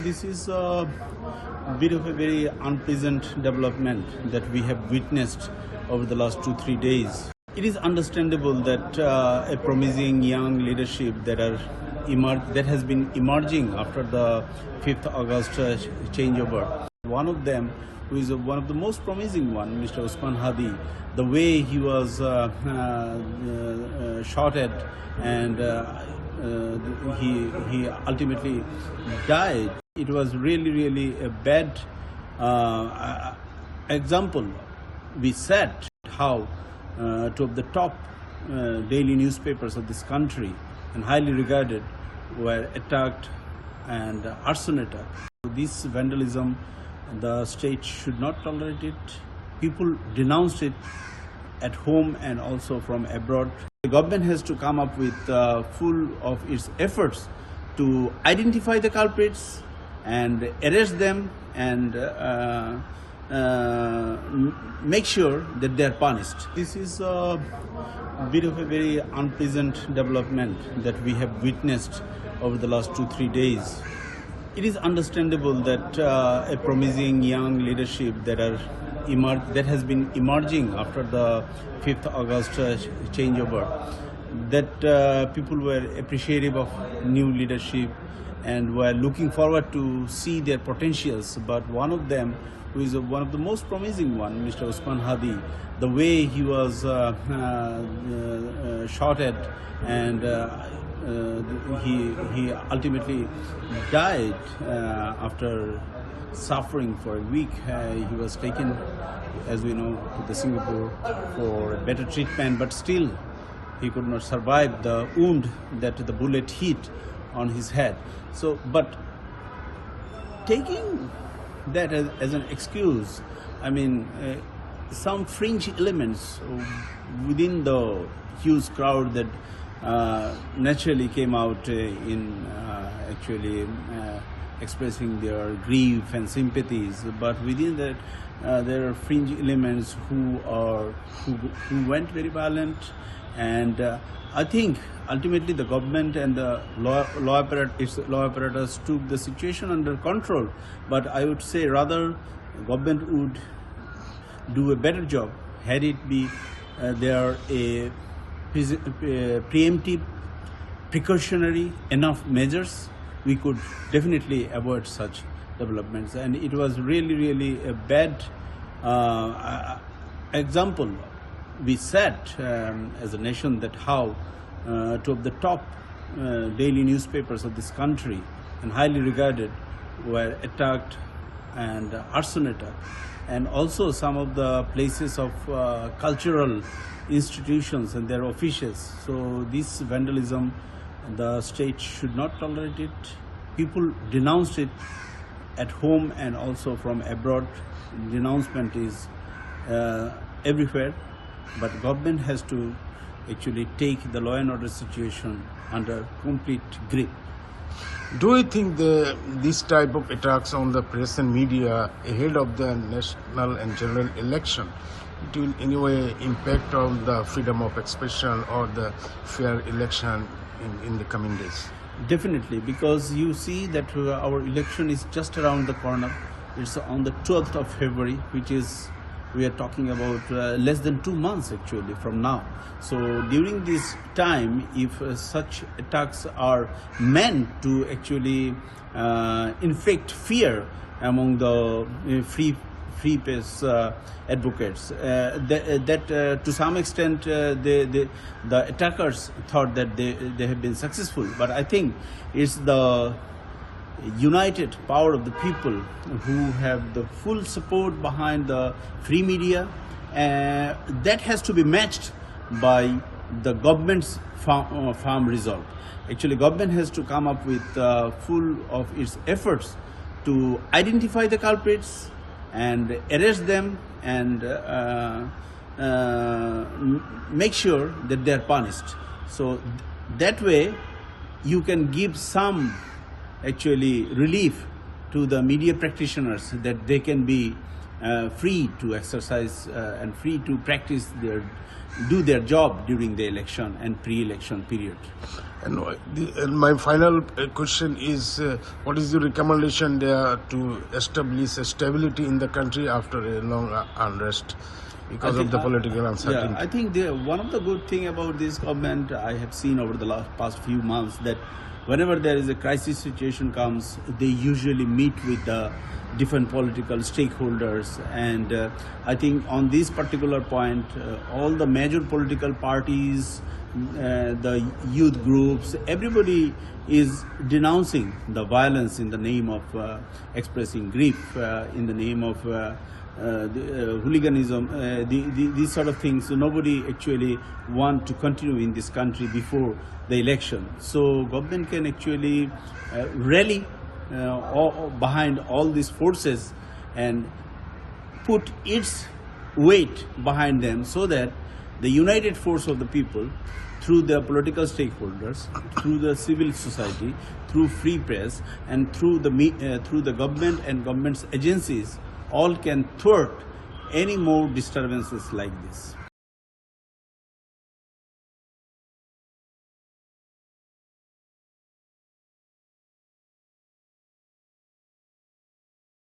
This is a bit of a very unpleasant development that we have witnessed over the last 2-3 days. It is understandable that a promising young leadership that has been emerging after the 5th August changeover. One of them, who is one of the most promising one, Mr. Osman Hadi, the way he was shot at and he ultimately died. It was really a bad example. We said how two of the top daily newspapers of this country and highly regarded were attacked and arson attacked. This vandalism, the state should not tolerate it. People denounced it at home and also from abroad. The government has to come up with full of its efforts to identify the culprits and arrest them and make sure that they are punished. This is a bit of a very unpleasant development that we have witnessed over the last 2-3 days. It is understandable that a promising young leadership that has been emerging after the 5th August changeover, that people were appreciative of new leadership and were looking forward to see their potentials. But one of them, who is one of the most promising one, Mr. Osman Hadi, the way he was shot at and he ultimately died after suffering for a week. He was taken, as we know, to the Singapore for better treatment, but still he could not survive the wound that the bullet hit on his head. So, but taking that as an excuse, I mean, some fringe elements within the huge crowd that naturally came out in actually expressing their grief and sympathies, but within that there are fringe elements who went very violent, and I think ultimately the government and the law apparatus took the situation under control. But I would say rather government would do a better job had it be there a preemptive, precautionary enough measures. We could definitely avoid such developments, and it was really a bad example. We said as a nation that how two of the top daily newspapers of this country and highly regarded were attacked and arson attacked, and also some of the places of cultural institutions and their officials. So this vandalism, the state should not tolerate it. People denounced it at home and also from abroad. Denouncement is everywhere, but government has to actually take the law and order situation under complete grip. Do you think this type of attacks on the press and media ahead of the national and general election, it will in any way impact on the freedom of expression or the fair election in the coming days? Definitely, because you see that our election is just around the corner. It's on the 12th of February, which is, we are talking about less than 2 months actually from now. So during this time, if such attacks are meant to actually inflict fear among the free press advocates, that to some extent the attackers thought that they have been successful. But I think it's the united power of the people who have the full support behind the free media, that has to be matched by the government's firm resolve. Actually, government has to come up with full of its efforts to identify the culprits and arrest them and make sure that they are punished. So that way you can give some actually relief to the media practitioners, that they can be free to exercise and free to practice do their job during the election and pre-election period. And my final question is, what is the recommendation there to establish a stability in the country after a long unrest because of the political uncertainty? Yeah, I think one of the good thing about this government I have seen over the past few months, that whenever there is a crisis situation comes, they usually meet with the different political stakeholders, and I think on this particular point, all the major political parties, the youth groups, everybody is denouncing the violence in the name of expressing grief, in the name of hooliganism, these sort of things. So nobody actually want to continue in this country before the election. So government can actually rally behind all these forces and put its weight behind them, so that the united force of the people, through the political stakeholders, through the civil society, through free press, and through the government and government's agencies, all can thwart any more disturbances like this.